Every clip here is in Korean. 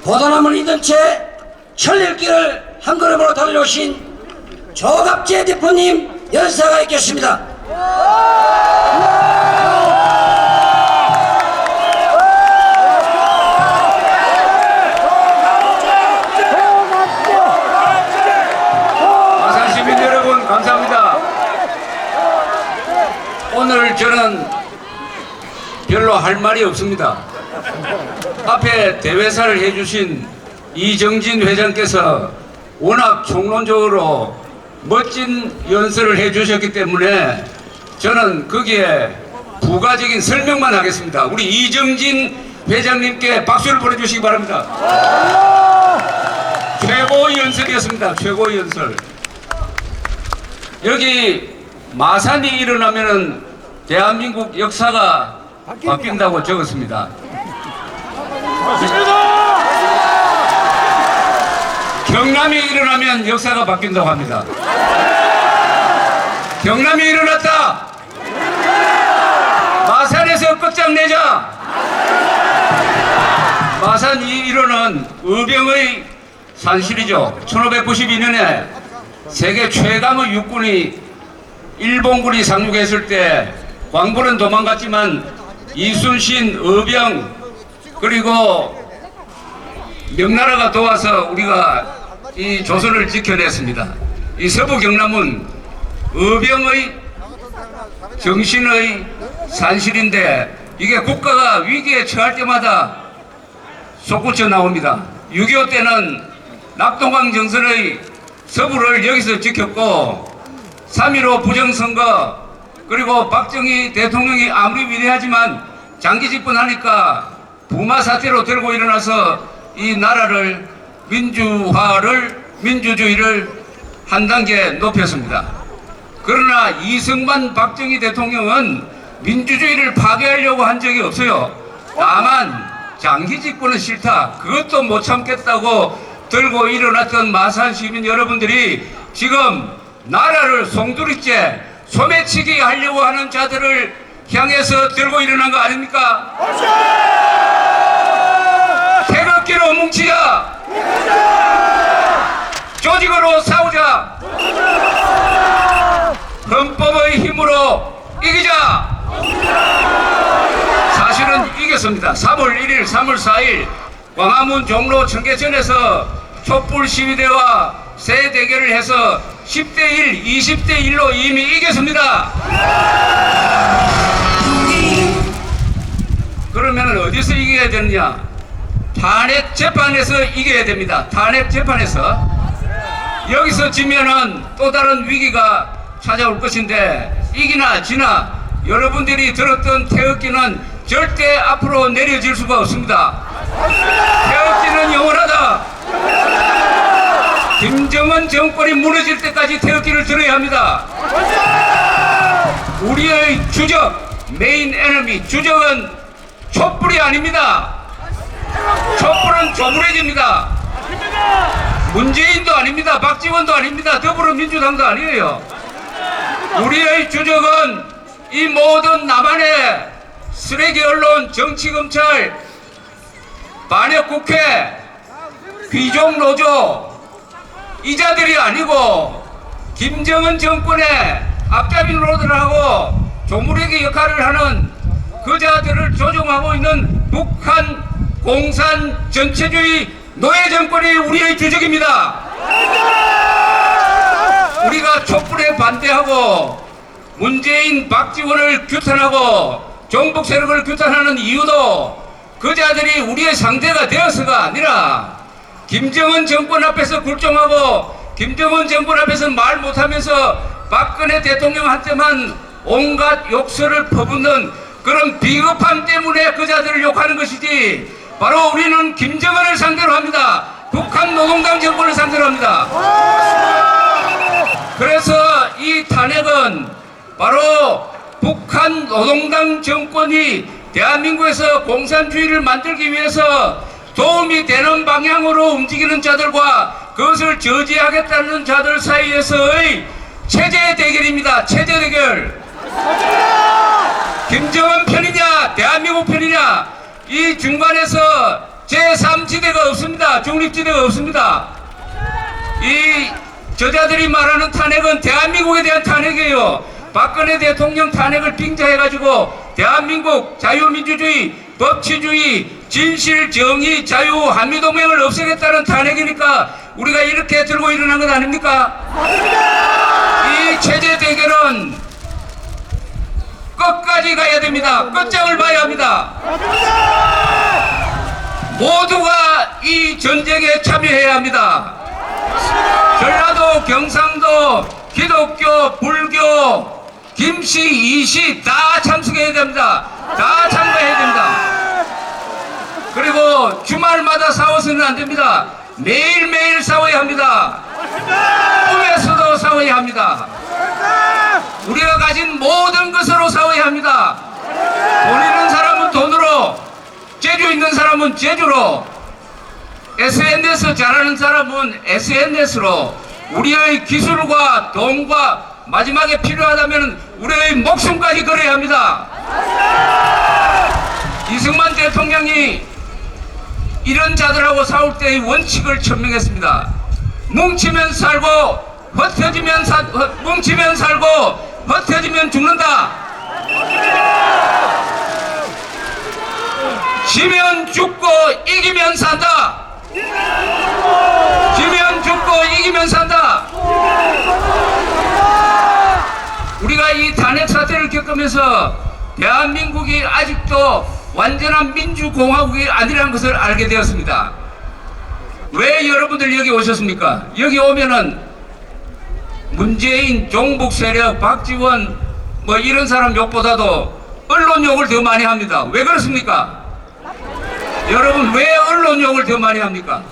포도나무를 잊은 채 천릴길을 한 걸음으로 달려오신 조갑재 대표님 연사가 있겠습니다. 마산 시민 여러분 감사합니다. 오늘 저는 별로 할 말이 없습니다. 앞에 대회사를 해주신 이정진 회장께서 워낙 총론적으로 멋진 연설을 해주셨기 때문에 저는 거기에 부가적인 설명만 하겠습니다. 우리 이정진 회장님께 박수를 보내주시기 바랍니다. 최고의 연설이었습니다. 최고의 연설. 여기 마산이 일어나면은 대한민국 역사가 바뀐다고 적었습니다. 경남이 일어나면 역사가 바뀐다고 합니다. 경남이 일어났다. 마산에서 끝장내자. 마산 이 일어는 의병의 산실이죠. 1592년에 세계 최강의 육군이 일본군이 상륙했을 때 광부는 도망갔지만 이순신, 의병 그리고 명나라가 도와서 우리가 이 조선을 지켜냈습니다. 이 서부 경남은 의병의 정신의 산실인데 이게 국가가 위기에 처할 때마다 솟구쳐 나옵니다. 6.25 때는 낙동강 정선의 서부를 여기서 지켰고 3.15 부정선거 그리고 박정희 대통령이 아무리 위대하지만 장기 집권하니까 부마 사태로 들고 일어나서 이 나라를 민주주의를 한 단계 높였습니다. 그러나 이승만 박정희 대통령은 민주주의를 파괴하려고 한 적이 없어요. 다만 장기 집권은 싫다. 그것도 못 참겠다고 들고 일어났던 마산 시민 여러분들이 지금 나라를 송두리째 소매치기 하려고 하는 자들을 향해서 들고 일어난 거 아닙니까? 태극기로 뭉치자. 조직으로 싸우자. 헌법의 힘으로 이기자. 사실은 이겼습니다. 3월 1일, 3월 4일 광화문 종로 청계천에서 촛불 시위대와 새 대결을 해서 10대1, 20대1로 이미 이겼습니다. 그러면 어디서 이겨야 되느냐? 탄핵 재판에서 이겨야 됩니다. 탄핵 재판에서. 여기서 지면은 또 다른 위기가 찾아올 것인데 이기나 지나 여러분들이 들었던 태극기는 절대 앞으로 내려질 수가 없습니다. 태극기는 영원하다. 김정은 정권이 무너질 때까지 태극기를 들어야 합니다. 우리의 주적, 메인 에너미, 주적은 촛불이 아닙니다. 촛불은 조물해집니다. 문재인도 아닙니다. 박지원도 아닙니다. 더불어민주당도 아니에요. 우리의 주적은 이 모든 남한의 쓰레기 언론, 정치검찰, 반역국회, 귀족노조 이 자들이 아니고 김정은 정권의 앞잡이 노릇하고 조물애기 역할을 하는 그 자들을 조종하고 있는 북한 공산 전체주의 노예 정권이 우리의 주적입니다. 우리가 촛불에 반대하고 문재인, 박지원을 규탄하고 종북 세력을 규탄하는 이유도 그 자들이 우리의 상대가 되어서가 아니라 김정은 정권 앞에서 굴종하고 김정은 정권 앞에서 말 못하면서 박근혜 대통령한테만 온갖 욕설을 퍼붓는 그런 비겁함 때문에 그 자들을 욕하는 것이지 바로 우리는 김정은을 상대로 합니다. 북한 노동당 정권을 상대로 합니다. 그래서 이 탄핵은 바로 북한 노동당 정권이 대한민국에서 공산주의를 만들기 위해서 도움이 되는 방향으로 움직이는 자들과 그것을 저지하겠다는 자들 사이에서의 체제 대결입니다. 체제 대결. 김정은 편이냐 대한민국 편이냐 이 중간에서 제3지대가 없습니다. 중립지대가 없습니다. 이 저자들이 말하는 탄핵은 대한민국에 대한 탄핵이에요. 박근혜 대통령 탄핵을 빙자해가지고 대한민국 자유민주주의, 법치주의, 진실, 정의, 자유, 한미동맹을 없애겠다는 탄핵이니까 우리가 이렇게 들고 일어난 것 아닙니까? 이 체제 대결은 끝까지 가야 됩니다. 끝장을 봐야 합니다. 모두가 이 전쟁에 참여해야 합니다. 전라도, 경상도, 기독교, 불교, 김씨, 이씨 다 참석해야 됩니다. 다 참가해야 됩니다. 그리고 주말마다 싸워서는 안 됩니다. 매일매일 싸워야 합니다. 꿈에서도 싸워야 합니다. 우리가 가진 모든 것으로 싸워야 합니다. 돈 있는 사람은 돈으로, 재주 있는 사람은 재주로, SNS 잘하는 사람은 SNS로, 우리의 기술과 돈과 마지막에 필요하다면 우리의 목숨까지 걸어야 합니다. 이승만 대통령이 이런 자들하고 싸울 때의 원칙을 천명했습니다. 뭉치면 살고 뭉치면 살고 흩어지면 죽는다. 지면 죽고 이기면 산다. 지면 죽고 이기면 산다. 우리가 이 탄핵 사태를 겪으면서 대한민국이 아직도 완전한 민주공화국이 아니라는 것을 알게 되었습니다. 왜 여러분들 여기 오셨습니까? 여기 오면은 문재인, 종북 세력, 박지원 뭐 이런 사람 욕보다도 언론 욕을 더 많이 합니다. 왜 그렇습니까? 여러분 왜 언론 욕을 더 많이 합니까?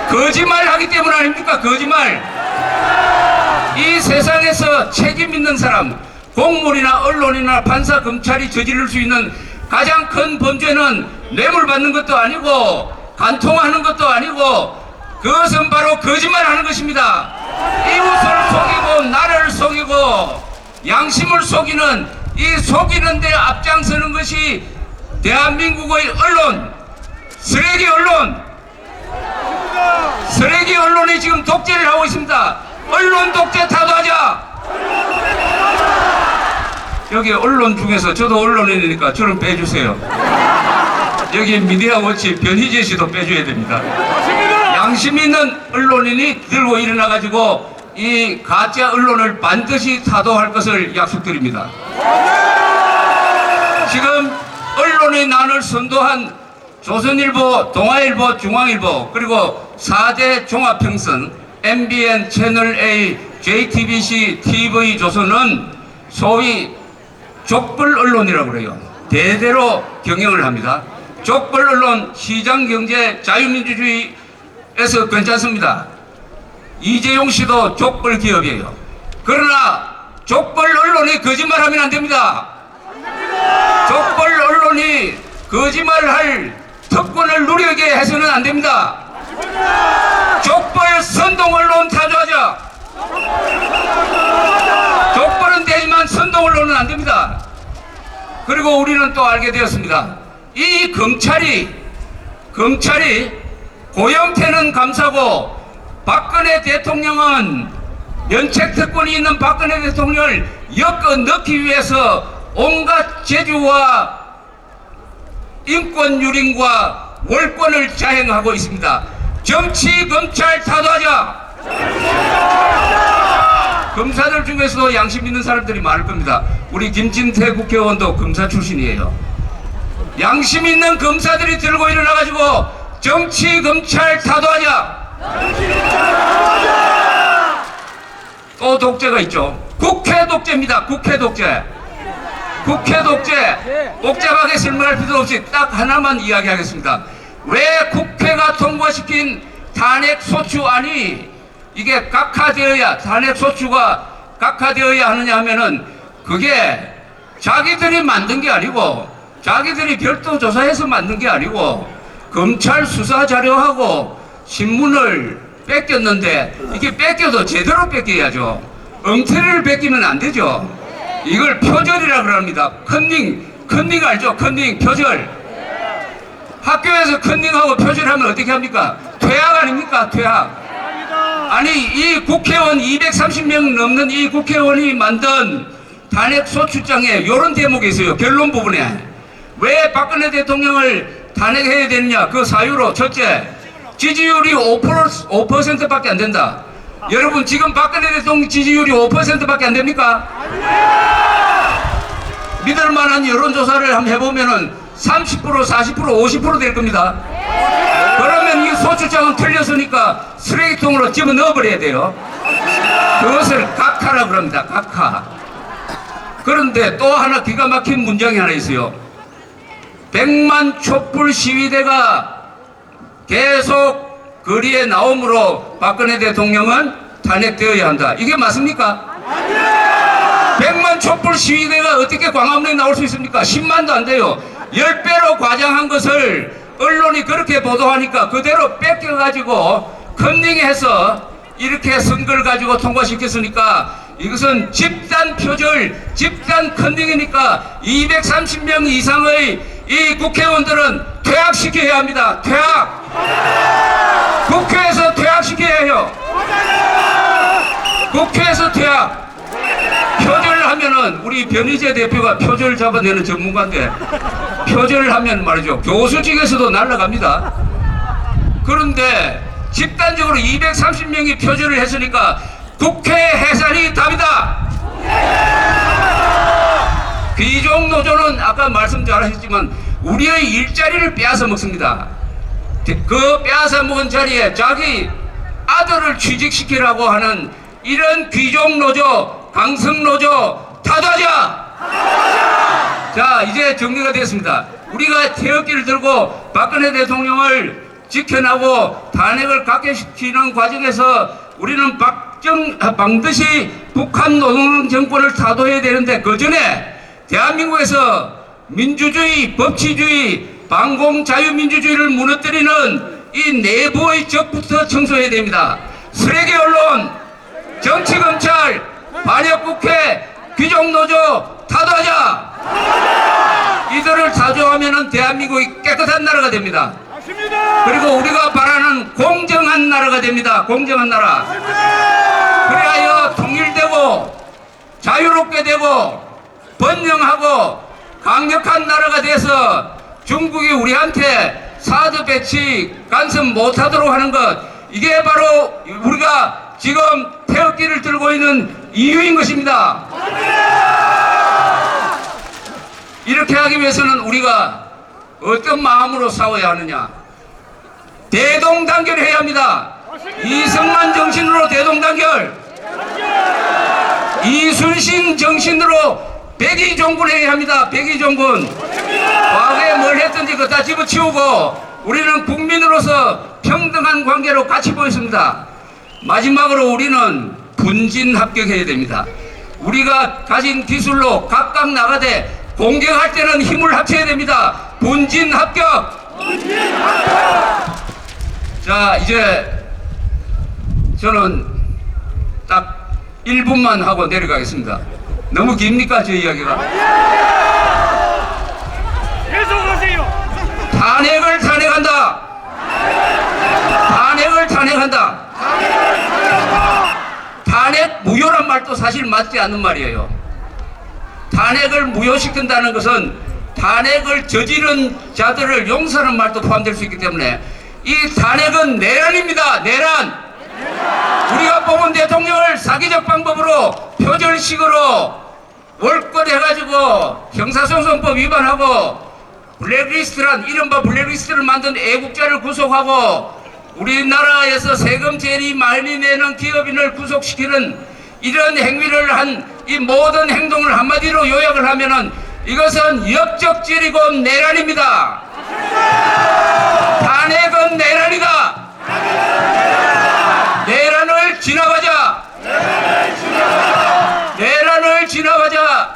거짓말 하기 때문 아닙니까? 거짓말. 이 세상에서 책임 있는 사람, 공무원이나 언론이나 판사, 검찰이 저지를 수 있는 가장 큰 범죄는 뇌물 받는 것도 아니고 간통하는 것도 아니고 그것은 바로 거짓말하는 것입니다. 이웃을 속이고 나라를 속이고 양심을 속이는 이 속이는 데 앞장서는 것이 대한민국의 언론, 쓰레기 언론, 쓰레기 언론이 지금 독재를 하고 있습니다. 언론 독재 타도하자. 여기 언론 중에서 저도 언론인이니까 저를 빼주세요. 여기 미디어워치 변희재 씨도 빼줘야 됩니다. 양심 있는 언론인이 들고 일어나가지고 이 가짜 언론을 반드시 타도할 것을 약속드립니다. 지금 언론의 난을 선도한 조선일보, 동아일보, 중앙일보 그리고 4대 종합평선 MBN, 채널A, JTBC, TV조선은 소위 족벌 언론이라고 그래요. 대대로 경영을 합니다. 족벌 언론, 시장경제, 자유민주주의에서 괜찮습니다. 이재용 씨도 족벌 기업이에요. 그러나 족벌 언론이 거짓말하면 안 됩니다. 족벌 언론이 거짓말할 특권을 누리게 해서는 안 됩니다. 족벌 선동 언론 타조하자. 족벌은 되지만 선동 언론은 안 됩니다. 그리고 우리는 또 알게 되었습니다. 이 검찰이 고영태는 감사고 박근혜 대통령은 면책특권이 있는 박근혜 대통령을 엮어 넣기 위해서 온갖 제주와 인권 유린과 월권을 자행하고 있습니다. 정치 검찰 타도하자. 검사들 중에서도 양심 있는 사람들이 많을 겁니다. 우리 김진태 국회의원도 검사 출신이에요. 양심 있는 검사들이 들고 일어나가지고 정치 검찰 타도하자. 또 독재가 있죠. 국회 독재입니다. 국회 독재. 국회 독재. 복잡하게 설명할 필요 없이 딱 하나만 이야기하겠습니다. 왜 국회가 통과시킨 탄핵 소추안이 이게 각하되어야, 탄핵 소추가 각하되어야 하느냐 하면은 그게 자기들이 만든 게 아니고 자기들이 별도 조사해서 만든 게 아니고 검찰 수사 자료하고 신문을 뺏겼는데 이게 뺏겨도 제대로 뺏겨야죠. 엉터리를 뺏기면 안 되죠. 이걸 표절이라 그럽니다. 컨닝 알죠? 컨닝, 표절. 학교에서 컨닝하고 표절하면 어떻게 합니까? 퇴학 아닙니까? 퇴학. 아니 이 국회의원 230명 넘는 이 국회의원이 만든 탄핵 소추장에 이런 대목이 있어요. 결론 부분에. 왜 박근혜 대통령을 탄핵해야 되느냐? 그 사유로 첫째, 지지율이 5%밖에 안 된다. 여러분 지금 박근혜 대통령 지지율이 5%밖에 안 됩니까? 믿을 만한 여론조사를 한번 해보면은 30%, 40%, 50% 될 겁니다. 그러면 이 소추장은 틀렸으니까 쓰레기통으로 집어 넣어버려야 돼요. 그것을 각하라고 그럽니다. 각하. 그런데 또 하나 기가 막힌 문장이 하나 있어요. 100만 촛불 시위대가 계속 거리에 나오므로 박근혜 대통령은 탄핵되어야 한다. 이게 맞습니까? 100만 촛불 시위대가 어떻게 광화문에 나올 수 있습니까? 10만도 안 돼요. 10배로 과장한 것을 언론이 그렇게 보도하니까 그대로 뺏겨가지고 컨닝해서 이렇게 선거를 가지고 통과시켰으니까 이것은 집단 표절, 집단 컨닝이니까 230명 이상의 이 국회의원들은 퇴학시켜야 합니다. 퇴학! 국회에서 퇴학시켜야 해요. 국회에서 퇴학! 표절을 하면은 우리 변희재 대표가 표절 잡아내는 전문가인데 표절을 하면 말이죠. 교수직에서도 날아갑니다. 그런데 집단적으로 230명이 표절을 했으니까 국회 해산이 답이다. 귀족노조는 아까 말씀 잘하셨지만 우리의 일자리를 빼앗아 먹습니다. 그 빼앗아 먹은 자리에 자기 아들을 취직시키라고 하는 이런 귀족노조, 강성노조 타도하자. 자, 이제 정리가 됐습니다. 우리가 태극기를 들고 박근혜 대통령을 지켜나고 탄핵을 각계시키는 과정에서 우리는 반드시 북한 노동당 정권을 타도해야 되는데 그 전에 대한민국에서 민주주의, 법치주의, 반공자유민주주의를 무너뜨리는 이 내부의 적부터 청소해야 됩니다. 쓰레기 언론, 정치검찰, 반역국회, 귀족노조 타도하자. 이들을 타조하면 대한민국이 깨끗한 나라가 됩니다. 그리고 우리가 바라는 공정한 나라가 됩니다. 공정한 나라. 그래야 통일되고 자유롭게 되고 번영하고 강력한 나라가 돼서 중국이 우리한테 사드 배치 간섭 못하도록 하는 것, 이게 바로 우리가 지금 태극기를 들고 있는 이유인 것입니다. 이렇게 하기 위해서는 우리가 어떤 마음으로 싸워야 하느냐? 대동단결해야 합니다. 이승만 정신으로 대동단결, 이순신 정신으로 백의종군해야 합니다. 백의종군. 과거에 뭘 했든지 그거 다 집어치우고 우리는 국민으로서 평등한 관계로 같이 보였습니다. 마지막으로 우리는 분진합격해야 됩니다. 우리가 가진 기술로 각각 나가되 공격할 때는 힘을 합쳐야 됩니다. 분진합격! 자, 이제 저는 딱 1분만 하고 내려가겠습니다. 너무 깁니까, 저 이야기가? 계속하세요. 탄핵을 탄핵한다. 탄핵을 탄핵한다. 탄핵 무효란 말도 사실 맞지 않는 말이에요. 탄핵을 무효시킨다는 것은 탄핵을 저지른 자들을 용서하는 말도 포함될 수 있기 때문에 이 탄핵은 내란입니다. 내란. 우리가 뽑은 대통령을 사기적 방법으로 표절식으로 월권해가지고 형사소송법 위반하고 블랙리스트란 이른바 블랙리스트를 만든 애국자를 구속하고 우리나라에서 세금 제일 많이 내는 기업인을 구속시키는 이런 행위를 한 이 모든 행동을 한마디로 요약을 하면은 이것은 역적질이고 내란입니다. 탄핵은 내란이다. 내란을 지나가자. 내란을 지나가자.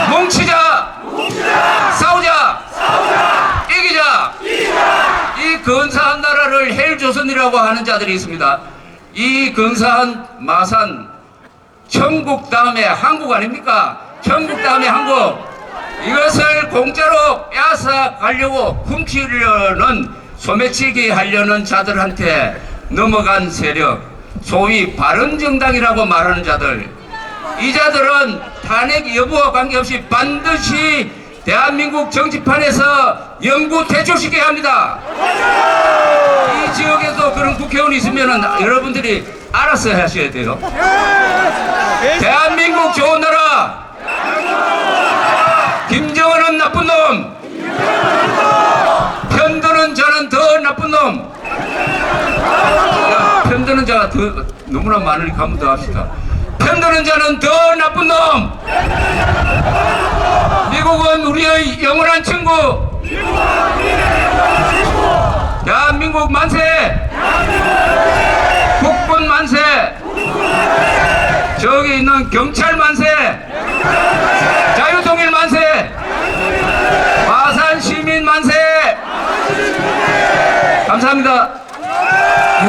뭉치자. 싸우자. 이기자. 이 근사한 나라를 헬조선이라고 하는 자들이 있습니다. 이 근사한 마산, 천국 다음에 한국 아닙니까? 천국 다음에 한국. 이것을 공짜로 빼앗아 가려고 훔치려는 소매치기 하려는 자들한테 넘어간 세력, 소위 바른정당이라고 말하는 자들, 이 자들은 탄핵 여부와 관계없이 반드시 대한민국 정치판에서 영구 퇴출시켜야 합니다. 이 지역에도 그런 국회의원이 있으면 여러분들이 알아서 하셔야 돼요. 대한민국 좋은 나라, 김정은은 나쁜 놈, 편드는 자는 더 나쁜 놈. 편드는 자가 더 너무나 많으니까 한 번 더 합시다. 편드는 자는 더 나쁜 놈. 미국은 우리의 영원한 친구. 대한민국 만세. 국군 만세. 저기 있는 경찰 만세. 자유통일 만세. 마산 시민 만세. 감사합니다.